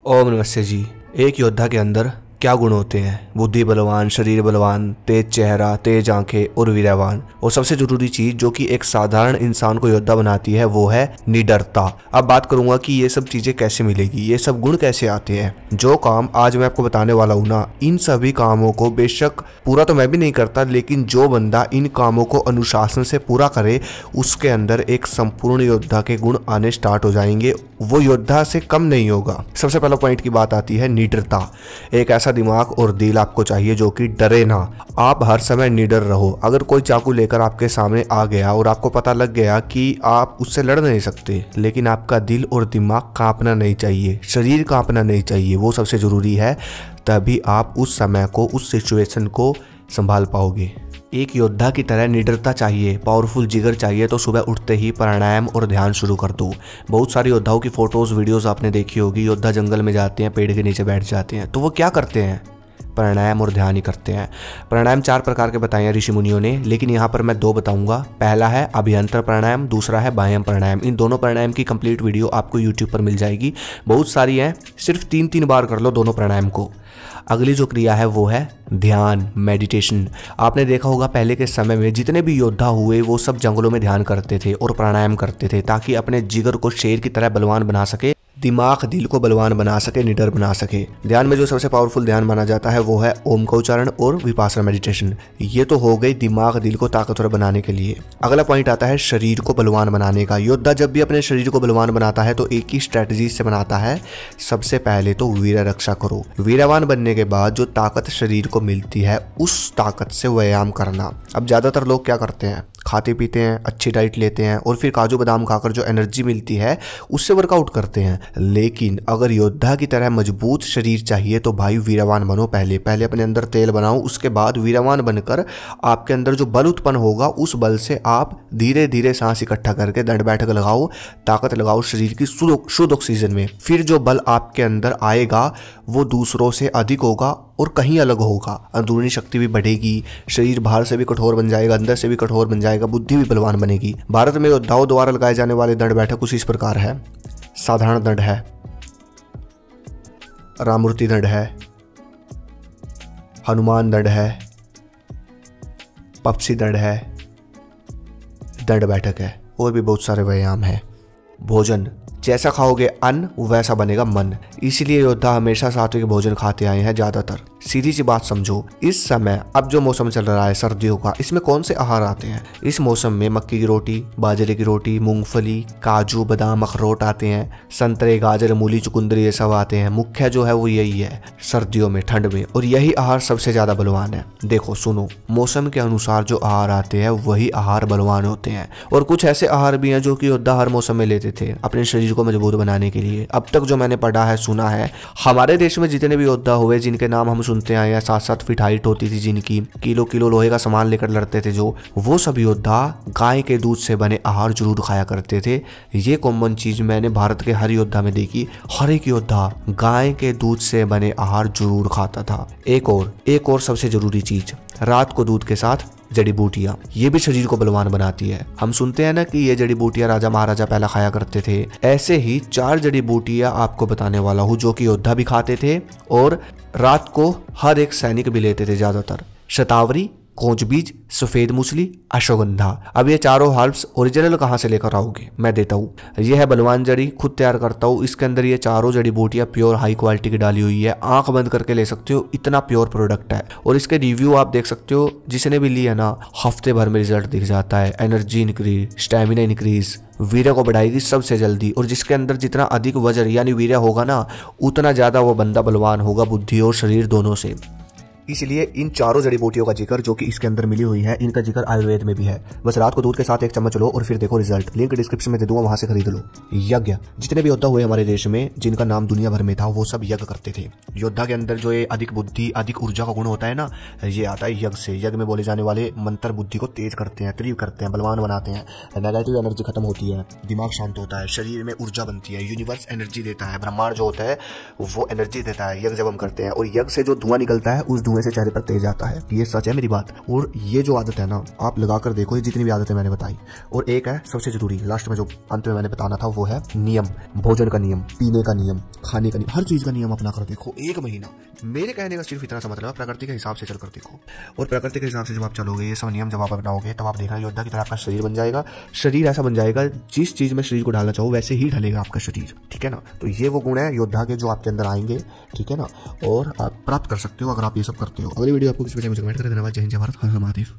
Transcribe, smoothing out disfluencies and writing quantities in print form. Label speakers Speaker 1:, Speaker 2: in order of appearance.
Speaker 1: ओम नमस्ते जी। एक योद्धा के अंदर क्या गुण होते हैं? बुद्धि बलवान, शरीर बलवान, तेज चेहरा, तेज आंखें और वीरवान। और सबसे जरूरी चीज जो कि एक साधारण इंसान को योद्धा बनाती है वो है निडरता। अब बात करूंगा कि ये सब चीजें कैसे मिलेगी, ये सब गुण कैसे आते हैं। जो काम आज मैं आपको बताने वाला हूं ना, इन सभी कामों को बेशक पूरा तो मैं भी नहीं करता, लेकिन जो बंदा इन कामों को अनुशासन से पूरा करे उसके अंदर एक संपूर्ण योद्धा के गुण आने स्टार्ट हो जाएंगे। वो योद्धा से कम नहीं होगा। सबसे पहला पॉइंट की बात आती है निडरता। एक ऐसा दिमाग और दिल आपको चाहिए जो कि डरे ना। आप हर समय निडर रहो। अगर कोई चाकू लेकर आपके सामने आ गया और आपको पता लग गया कि आप उससे लड़ नहीं सकते, लेकिन आपका दिल और दिमाग कांपना नहीं चाहिए, शरीर कांपना नहीं चाहिए, वो सबसे जरूरी है। तभी आप उस समय को, उस सिचुएशन को संभाल पाओगे। एक योद्धा की तरह निडरता चाहिए, पावरफुल जिगर चाहिए तो सुबह उठते ही प्राणायाम और ध्यान शुरू कर दो। बहुत सारे योद्धाओं की फोटोज वीडियोस आपने देखी होगी। योद्धा जंगल में जाते हैं, पेड़ के नीचे बैठ जाते हैं, तो वो क्या करते हैं? प्राणायाम और ध्यान ही करते हैं। प्राणायाम 4 प्रकार के बताए हैं ऋषि मुनियों ने, लेकिन यहाँ पर मैं 2 बताऊंगा। पहला है अभ्यंतर प्राणायाम, दूसरा है बाह्यम प्राणायाम। इन दोनों प्राणायाम की कंप्लीट वीडियो आपको यूट्यूब पर मिल जाएगी। बहुत सारी हैं, सिर्फ 3-3 बार कर लो दोनों प्राणायाम को। अगली जो क्रिया है वो है ध्यान, मेडिटेशन। आपने देखा होगा पहले के समय में जितने भी योद्धा हुए वो सब जंगलों में ध्यान करते थे और प्राणायाम करते थे, ताकि अपने जिगर को शेर की तरह बलवान बना सके, दिमाग दिल को बलवान बना सके, निडर बना सके। ध्यान में जो सबसे पावरफुल ध्यान माना जाता है वो है ओम का उच्चारण और विपासना मेडिटेशन। ये तो हो गई दिमाग दिल को ताकतवर बनाने के लिए। अगला पॉइंट आता है शरीर को बलवान बनाने का। योद्धा जब भी अपने शरीर को बलवान बनाता है तो एक ही स्ट्रेटजी से बनाता है। सबसे पहले तो वीर रक्षा करो। वीरवान बनने के बाद जो ताकत शरीर को मिलती है उस ताकत से व्यायाम करना। अब ज्यादातर लोग क्या करते हैं, खाते पीते हैं, अच्छी डाइट लेते हैं और फिर काजू बादाम खाकर जो एनर्जी मिलती है उससे वर्कआउट करते हैं। लेकिन अगर योद्धा की तरह मजबूत शरीर चाहिए तो भाई वीरवान बनो। पहले अपने अंदर तेल बनाओ, उसके बाद वीरवान बनकर आपके अंदर जो बल उत्पन्न होगा उस बल से आप धीरे धीरे सांस इकट्ठा करके दंड बैठक लगाओ, ताकत लगाओ शरीर की शुद्ध ऑक्सीजन में। फिर जो बल आपके अंदर आएगा वो दूसरों से अधिक होगा और कहीं अलग होगा। अंदरूनी शक्ति भी बढ़ेगी, शरीर बाहर से भी कठोर बन जाएगा, अंदर से भी कठोर बन जाएगा, बुद्धि भी बलवान बनेगी। भारत में योद्धाओं द्वारा लगाए जाने वाले दंड बैठक कुछ इस प्रकार है। साधारण दंड है, रामूर्ति दंड है, हनुमान दंड है, पपसी दंड है, दंड बैठक है, और भी बहुत सारे व्यायाम है। भोजन, जैसा खाओगे अन्न वैसा बनेगा मन। इसलिए योद्धा हमेशा सात्विक भोजन खाते आए हैं ज्यादातर। सीधी सी बात समझो, इस समय अब जो मौसम चल रहा है सर्दियों का, इसमें कौन से आहार आते हैं? इस मौसम में मक्की की रोटी, बाजरे की रोटी, मूंगफली, काजू बादाम अखरोट आते हैं, संतरे गाजर मूली चुकंदर ये सब आते हैं। मुख्य जो है वो यही है सर्दियों में, ठंड में, और यही आहार सबसे ज्यादा बलवान है। देखो सुनो, मौसम के अनुसार जो आहार आते हैं वही आहार बलवान होते हैं। और कुछ ऐसे आहार भी हैं जो कि योद्धा हर मौसम में लेते थे अपने शरीर को मजबूत बनाने के लिए। अब तक जो मैंने पढ़ा है, सुना है, हमारे देश में जितने भी योद्धा हुए जिनके नाम हम सुनते आए हैं, 7-7 फीट हाइट होती थी जिनकी, किलो लोहे का सामान लेकर लड़ते थे जो, वो सब योद्धा गाय के दूध से बने आहार जरूर खाया करते थे। ये कॉमन चीज मैंने भारत के हर योद्धा में देखी। हर एक योद्धा गाय के दूध से बने आहार जरूर खाता था। एक और सबसे जरूरी चीज, रात को दूध के साथ जड़ी बूटियां। ये भी शरीर को बलवान बनाती है। हम सुनते हैं ना कि ये जड़ी बूटियां राजा महाराजा पहला खाया करते थे। ऐसे ही 4 जड़ी बूटियां आपको बताने वाला हूँ जो कि योद्धा भी खाते थे और रात को हर एक सैनिक भी लेते थे ज्यादातर। शतावरी, कोंच बीज, सफेद मूसली, अश्वगंधा। अब ये चारों हर्ब्स ओरिजिनल कहाँ से लेकर आओगे? मैं देता हूँ। ये है बलवान जड़ी, खुद तैयार करता हूँ। इसके अंदर ये चारों जड़ी बूटियां प्योर हाई क्वालिटी की डाली हुई है। आंख बंद करके ले सकते हो, इतना प्योर प्रोडक्ट है। और इसके रिव्यू आप देख सकते हो, जिसने भी लिया ना हफ्ते भर में रिजल्ट दिख जाता है। एनर्जी इंक्रीज, स्टेमिना इंक्रीज, वीर्य को बढ़ाएगी सबसे जल्दी। और जिसके अंदर जितना अधिक वजन यानी वीर्य होगा ना, उतना ज्यादा वो बंदा बलवान होगा, बुद्धि और शरीर दोनों से। इसलिए इन चारों जड़ी बूटियों का जिक्र जो कि इसके अंदर मिली हुई है, इनका जिक्र आयुर्वेद में भी है। बस रात को दूध के साथ 1 चम्मच लो और फिर देखो रिजल्ट। लिंक डिस्क्रिप्शन में दे दूंगा, वहां से खरीद लो। यज्ञ, जितने भी योद्धा हुए हमारे देश में जिनका नाम दुनिया भर में था, वो सब यज्ञ करते थे। योद्धा के अंदर जो ये अधिक बुद्धि, अधिक ऊर्जा का गुण होता है ना, ये आता है यज्ञ से। यज्ञ में बोले जाने वाले मंत्र बुद्धि को तेज करते हैं, तीव्र करते हैं, बलवान बनाते हैं। नेगेटिव एनर्जी खत्म होती है, दिमाग शांत होता है, शरीर में ऊर्जा बनती है, यूनिवर्स एनर्जी देता है, ब्रह्मांड जो होता है वो एनर्जी देता है। यज्ञ जब हम करते हैं और यज्ञ से जो धुआं निकलता है उस धुएं धुएं से चेहरे पर तेज आता है। ये सच है मेरी बात। और ये जो आदत है ना, आप लगा कर देखो, ये जितनी भी आदतें मैंने बताई। और एक है सबसे जरूरी, लास्ट में जो अंत में मैंने बताना था, वो है नियम। भोजन का नियम, पीने का नियम, खाने का नियम, हर चीज का नियम अपना कर देखो 1 महीना। मेरे कहने का सिर्फ इतना सा मतलब है, प्रकृति के हिसाब से चल कर देखो। और प्रकृति के हिसाब से जब आप चलोगे, ये सब नियम जब आप अपनाओगे, तब आप देखना योद्धा की तरह आपका शरीर बन जाएगा। शरीर ऐसा बन जाएगा, जिस चीज में शरीर को डालना चाहो वैसे ही ढलेगा आपका शरीर, ठीक है ना। तो ये वो गुण है योद्धा के जो आपके अंदर आएंगे, ठीक है ना, और आप प्राप्त कर सकते हो अगर आप ये सब करते हो। अगली वीडियो आपको किस विषय में कमेंट करें। धन्यवाद। जय हिंद, जय भारत, हर हर महादेव।